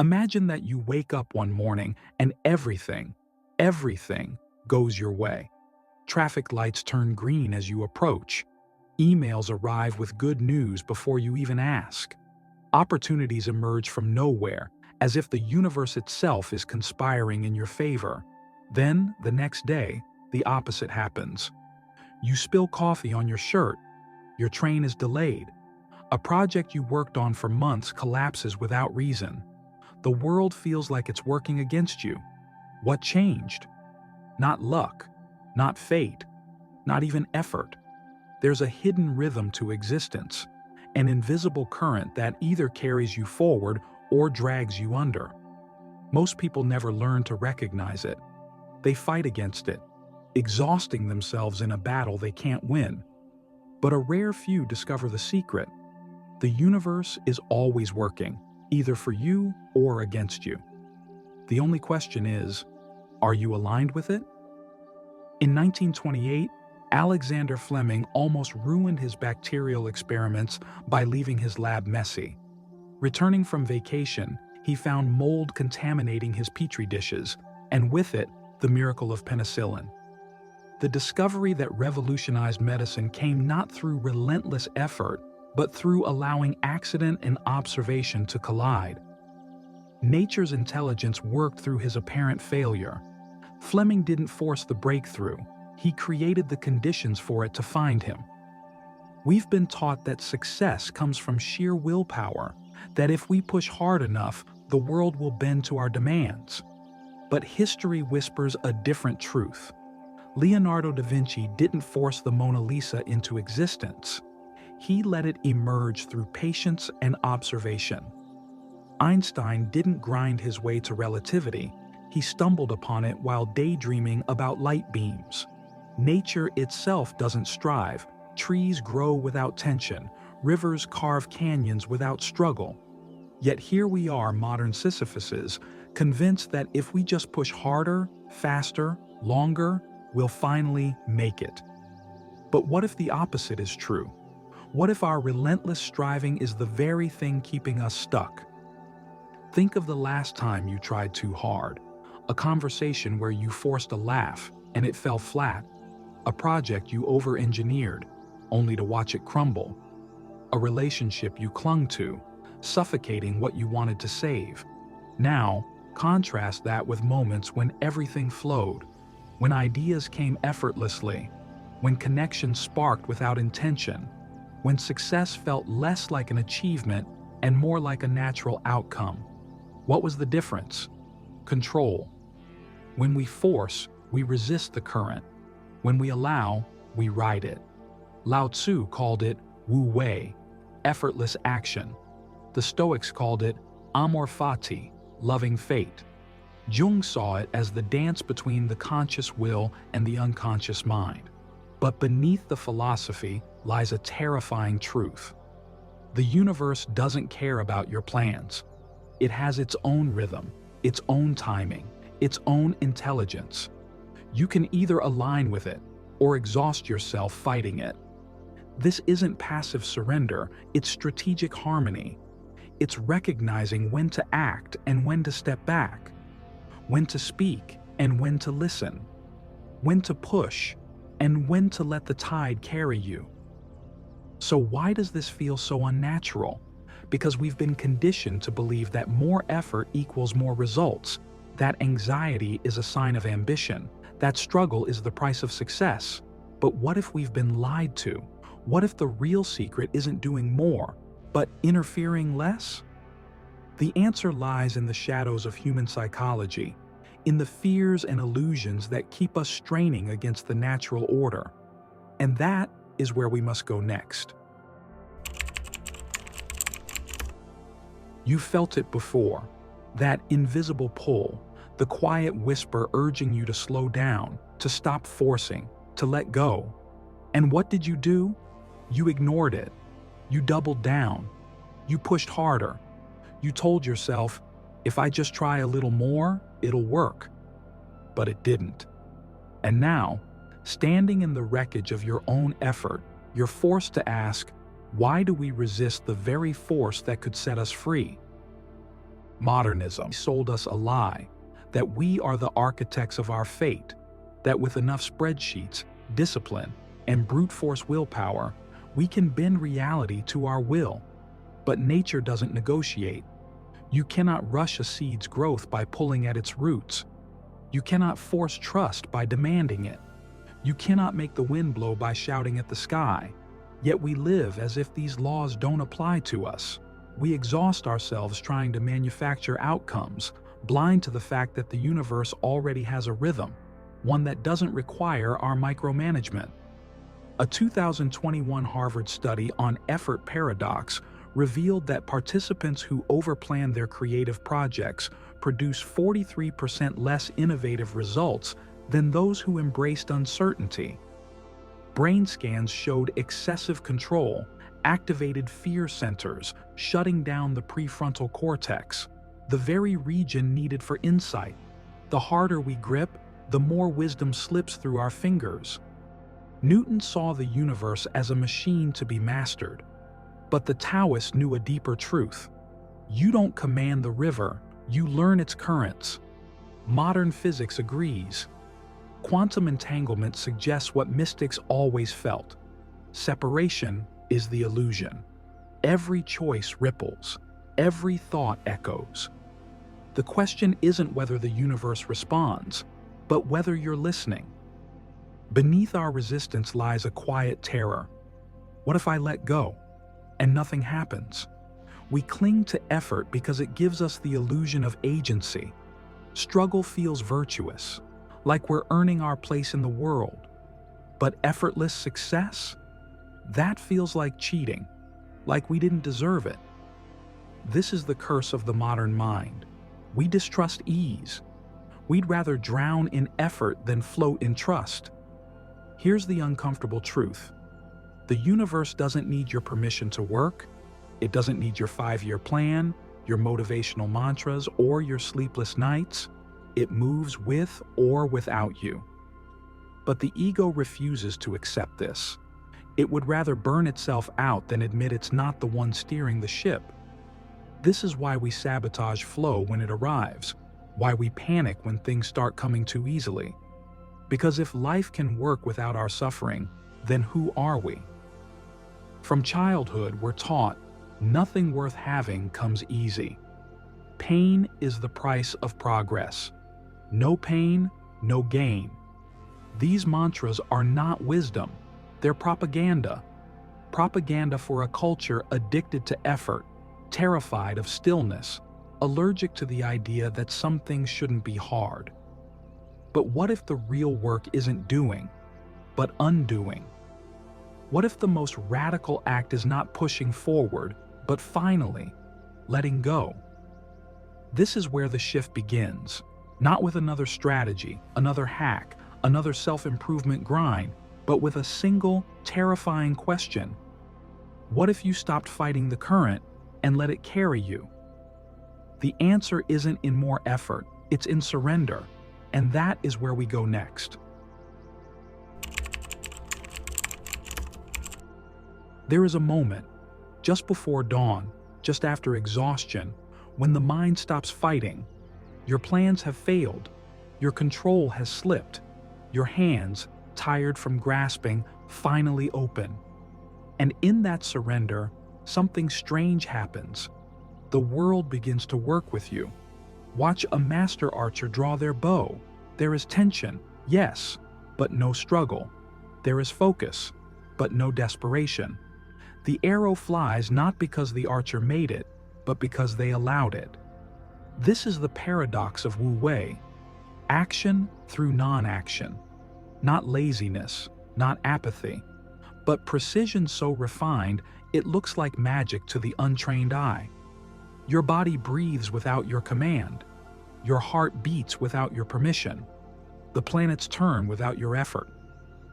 Imagine that you wake up one morning and everything goes your way. Traffic lights turn green as you approach. Emails arrive with good news before you even ask. Opportunities emerge from nowhere, as if the universe itself is conspiring in your favor. Then, the next day, the opposite happens. You spill coffee on your shirt. Your train is delayed. A project you worked on for months collapses without reason. The world feels like it's working against you. What changed? Not luck, not fate, not even effort. There's a hidden rhythm to existence, an invisible current that either carries you forward or drags you under. Most people never learn to recognize it. They fight against it, exhausting themselves in a battle they can't win. But a rare few discover the secret. The universe is always working, either for you or against you. The only question is, are you aligned with it? In 1928, Alexander Fleming almost ruined his bacterial experiments by leaving his lab messy. Returning from vacation, he found mold contaminating his petri dishes, and with it, the miracle of penicillin. The discovery that revolutionized medicine came not through relentless effort, but through allowing accident and observation to collide. Nature's intelligence worked through his apparent failure. Fleming didn't force the breakthrough. He created the conditions for it to find him. We've been taught that success comes from sheer willpower, that if we push hard enough, the world will bend to our demands. But history whispers a different truth. Leonardo da Vinci didn't force the Mona Lisa into existence. He let it emerge through patience and observation. Einstein didn't grind his way to relativity. He stumbled upon it while daydreaming about light beams. Nature itself doesn't strive. Trees grow without tension. Rivers carve canyons without struggle. Yet here we are, modern Sisyphuses, convinced that if we just push harder, faster, longer, we'll finally make it. But what if the opposite is true? What if our relentless striving is the very thing keeping us stuck? Think of the last time you tried too hard. A conversation where you forced a laugh and it fell flat. A project you over-engineered, only to watch it crumble. A relationship you clung to, suffocating what you wanted to save. Now, contrast that with moments when everything flowed, when ideas came effortlessly, when connection sparked without intention, when success felt less like an achievement and more like a natural outcome. What was the difference? Control. When we force, we resist the current. When we allow, we ride it. Lao Tzu called it Wu-Wei, effortless action. The Stoics called it amor fati, loving fate. Jung saw it as the dance between the conscious will and the unconscious mind. But beneath the philosophy lies a terrifying truth. The universe doesn't care about your plans. It has its own rhythm, its own timing, its own intelligence. You can either align with it or exhaust yourself fighting it. This isn't passive surrender, it's strategic harmony. It's recognizing when to act and when to step back, when to speak and when to listen, when to push and when to let the tide carry you. So why does this feel so unnatural? Because we've been conditioned to believe that more effort equals more results, that anxiety is a sign of ambition, that struggle is the price of success. But what if we've been lied to? What if the real secret isn't doing more, but interfering less? The answer lies in the shadows of human psychology, in the fears and illusions that keep us straining against the natural order. And that is where we must go next. You've felt it before, that invisible pull, the quiet whisper urging you to slow down, to stop forcing, to let go. And what did you do? You ignored it. You doubled down. You pushed harder. You told yourself, if I just try a little more, it'll work. But it didn't. And now, standing in the wreckage of your own effort, you're forced to ask, why do we resist the very force that could set us free? Modernism sold us a lie, that we are the architects of our fate, that with enough spreadsheets, discipline, and brute force willpower, we can bend reality to our will. But nature doesn't negotiate. You cannot rush a seed's growth by pulling at its roots. You cannot force trust by demanding it. You cannot make the wind blow by shouting at the sky. Yet we live as if these laws don't apply to us. We exhaust ourselves trying to manufacture outcomes, blind to the fact that the universe already has a rhythm, one that doesn't require our micromanagement. A 2021 Harvard study on effort paradox revealed that participants who overplan their creative projects produce 43% less innovative results than those who embraced uncertainty. Brain scans showed excessive control, activated fear centers, shutting down the prefrontal cortex, the very region needed for insight. The harder we grip, the more wisdom slips through our fingers. Newton saw the universe as a machine to be mastered. But the Taoists knew a deeper truth. You don't command the river, you learn its currents. Modern physics agrees. Quantum entanglement suggests what mystics always felt. Separation is the illusion. Every choice ripples, every thought echoes. The question isn't whether the universe responds, but whether you're listening. Beneath our resistance lies a quiet terror. What if I let go and nothing happens? We cling to effort because it gives us the illusion of agency. Struggle feels virtuous, like we're earning our place in the world. But effortless success? That feels like cheating, like we didn't deserve it. This is the curse of the modern mind. We distrust ease. We'd rather drown in effort than float in trust. Here's the uncomfortable truth. The universe doesn't need your permission to work. It doesn't need your 5-year plan, your motivational mantras, or your sleepless nights. It moves with or without you. But the ego refuses to accept this. It would rather burn itself out than admit it's not the one steering the ship. This is why we sabotage flow when it arrives, why we panic when things start coming too easily. Because if life can work without our suffering, then who are we? From childhood, we're taught nothing worth having comes easy. Pain is the price of progress. No pain, no gain. These mantras are not wisdom. They're propaganda. Propaganda for a culture addicted to effort, terrified of stillness, allergic to the idea that some things shouldn't be hard. But what if the real work isn't doing, but undoing? What if the most radical act is not pushing forward, but finally letting go? This is where the shift begins, not with another strategy, another hack, another self-improvement grind, but with a single, terrifying question. What if you stopped fighting the current and let it carry you? The answer isn't in more effort, it's in surrender. And that is where we go next. There is a moment, just before dawn, just after exhaustion, when the mind stops fighting. Your plans have failed. Your control has slipped. Your hands, tired from grasping, finally open. And in that surrender, something strange happens. The world begins to work with you. Watch a master archer draw their bow. There is tension, yes, but no struggle. There is focus, but no desperation. The arrow flies not because the archer made it, but because they allowed it. This is the paradox of Wu-Wei. Action through non-action. Not laziness, not apathy, but precision so refined it looks like magic to the untrained eye. Your body breathes without your command. Your heart beats without your permission. The planets turn without your effort.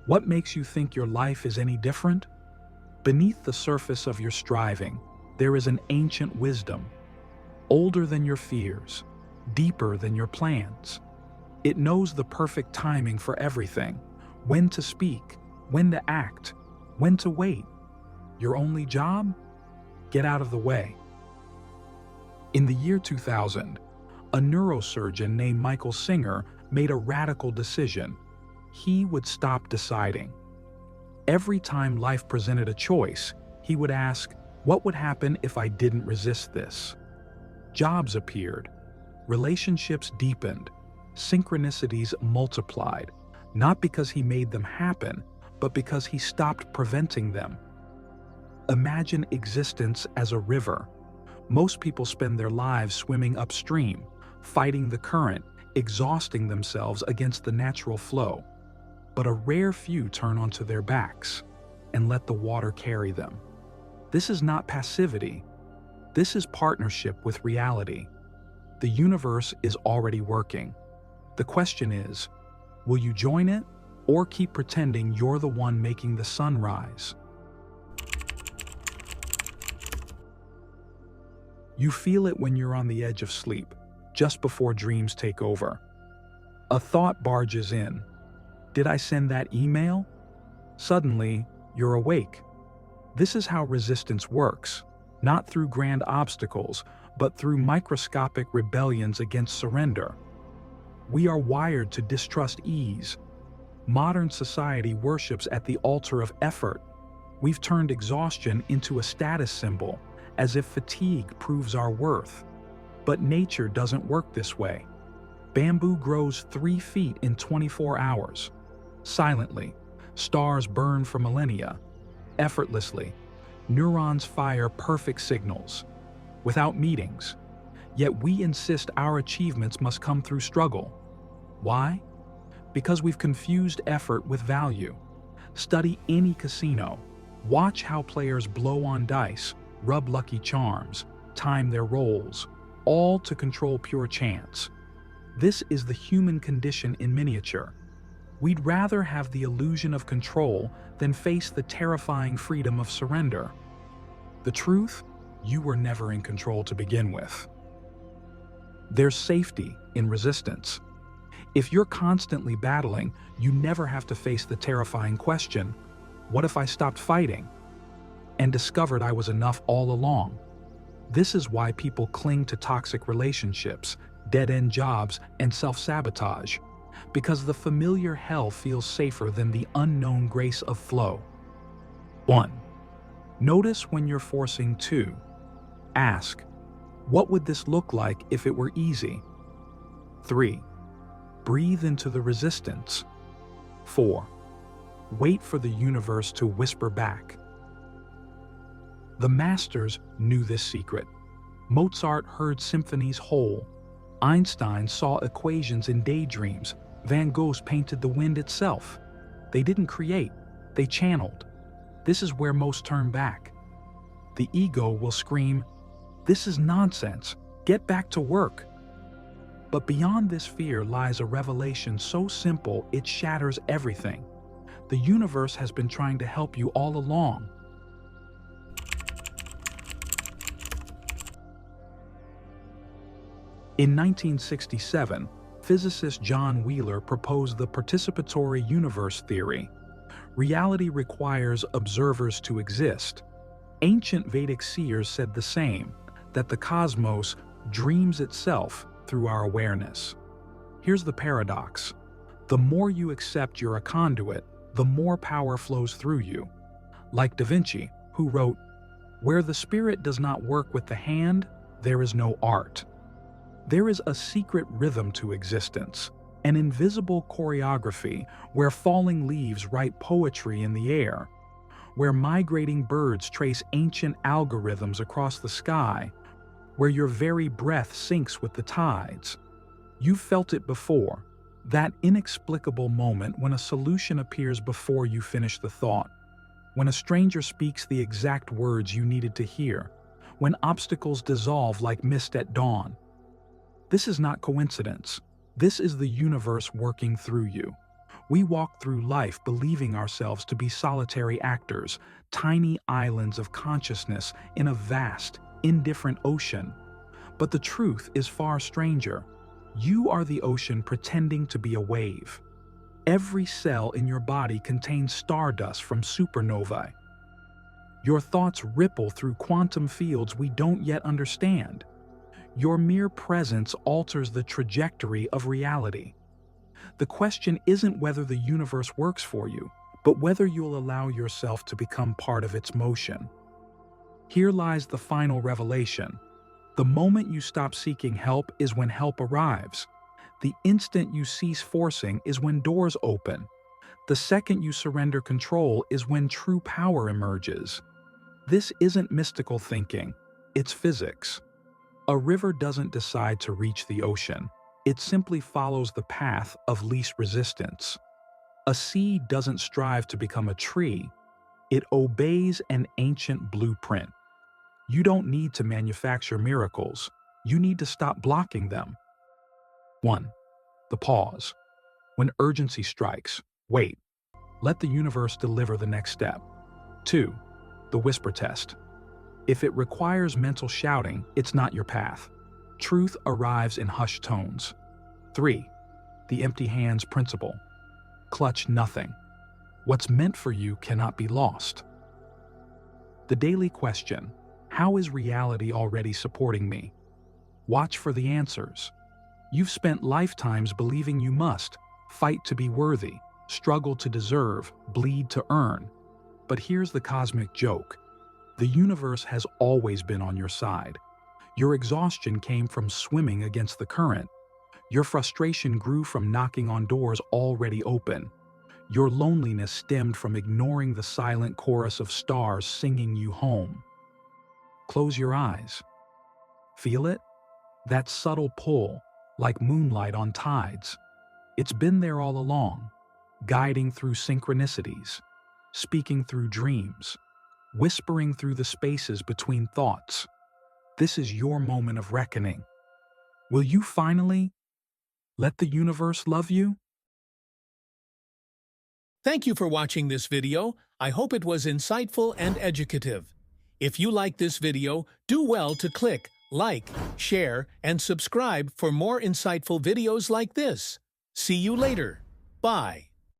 What makes you think your life is any different? Beneath the surface of your striving, there is an ancient wisdom, older than your fears, deeper than your plans. It knows the perfect timing for everything, when to speak, when to act, when to wait. Your only job? Get out of the way. In the year 2000, a neurosurgeon named Michael Singer made a radical decision. He would stop deciding. Every time life presented a choice, he would ask, what would happen if I didn't resist this? Jobs appeared, relationships deepened, synchronicities multiplied, not because he made them happen, but because he stopped preventing them. Imagine existence as a river. Most people spend their lives swimming upstream, fighting the current, exhausting themselves against the natural flow. But a rare few turn onto their backs and let the water carry them. This is not passivity. This is partnership with reality. The universe is already working. The question is, will you join it or keep pretending you're the one making the sun rise? You feel it when you're on the edge of sleep, just before dreams take over. A thought barges in. Did I send that email? Suddenly, you're awake. This is how resistance works, not through grand obstacles, but through microscopic rebellions against surrender. We are wired to distrust ease. Modern society worships at the altar of effort. We've turned exhaustion into a status symbol, as if fatigue proves our worth. But nature doesn't work this way. Bamboo grows 3 feet in 24 hours. Silently, stars burn for millennia. Effortlessly, neurons fire perfect signals, without meetings. Yet we insist our achievements must come through struggle. Why? Because we've confused effort with value. Study any casino. Watch how players blow on dice, rub lucky charms, time their rolls, all to control pure chance. This is the human condition in miniature. We'd rather have the illusion of control than face the terrifying freedom of surrender. The truth? You were never in control to begin with. There's safety in resistance. If you're constantly battling, you never have to face the terrifying question, what if I stopped fighting and discovered I was enough all along? This is why people cling to toxic relationships, dead-end jobs, and self-sabotage, because the familiar hell feels safer than the unknown grace of flow. 1. Notice when you're forcing 2. Ask, what would this look like if it were easy? 3. Breathe into the resistance. 4. Wait for the universe to whisper back. The masters knew this secret. Mozart heard symphonies whole. Einstein saw equations in daydreams. Van Gogh painted the wind itself. They didn't create, they channeled. This is where most turn back. The ego will scream, "This is nonsense, get back to work." But beyond this fear lies a revelation so simple it shatters everything. The universe has been trying to help you all along. In 1967, physicist John Wheeler proposed the participatory universe theory. Reality requires observers to exist. Ancient Vedic seers said the same, that the cosmos dreams itself through our awareness. Here's the paradox. The more you accept you're a conduit, the more power flows through you. Like Da Vinci, who wrote, "Where the spirit does not work with the hand, there is no art." There is a secret rhythm to existence, an invisible choreography where falling leaves write poetry in the air, where migrating birds trace ancient algorithms across the sky, where your very breath syncs with the tides. You've felt it before, that inexplicable moment when a solution appears before you finish the thought, when a stranger speaks the exact words you needed to hear, when obstacles dissolve like mist at dawn. This is not coincidence. This is the universe working through you. We walk through life believing ourselves to be solitary actors, tiny islands of consciousness in a vast, indifferent ocean. But the truth is far stranger. You are the ocean pretending to be a wave. Every cell in your body contains stardust from supernovae. Your thoughts ripple through quantum fields we don't yet understand. Your mere presence alters the trajectory of reality. The question isn't whether the universe works for you, but whether you'll allow yourself to become part of its motion. Here lies the final revelation. The moment you stop seeking help is when help arrives. The instant you cease forcing is when doors open. The second you surrender control is when true power emerges. This isn't mystical thinking, it's physics. A river doesn't decide to reach the ocean. It simply follows the path of least resistance. A seed doesn't strive to become a tree. It obeys an ancient blueprint. You don't need to manufacture miracles. You need to stop blocking them. 1. The pause. When urgency strikes, wait. Let the universe deliver the next step. 2. The whisper test. If it requires mental shouting, it's not your path. Truth arrives in hushed tones. 3. The empty hands principle. Clutch nothing. What's meant for you cannot be lost. The daily question: how is reality already supporting me? Watch for the answers. You've spent lifetimes believing you must fight to be worthy, struggle to deserve, bleed to earn. But here's the cosmic joke. The universe has always been on your side. Your exhaustion came from swimming against the current. Your frustration grew from knocking on doors already open. Your loneliness stemmed from ignoring the silent chorus of stars singing you home. Close your eyes. Feel it? That subtle pull, like moonlight on tides. It's been there all along, guiding through synchronicities, speaking through dreams, whispering through the spaces between thoughts. This is your moment of reckoning. Will you finally let the universe love you? Thank you for watching this video. I hope it was insightful and educative. If you like this video, do well to click like, share, and subscribe for more insightful videos like this. See you later. Bye.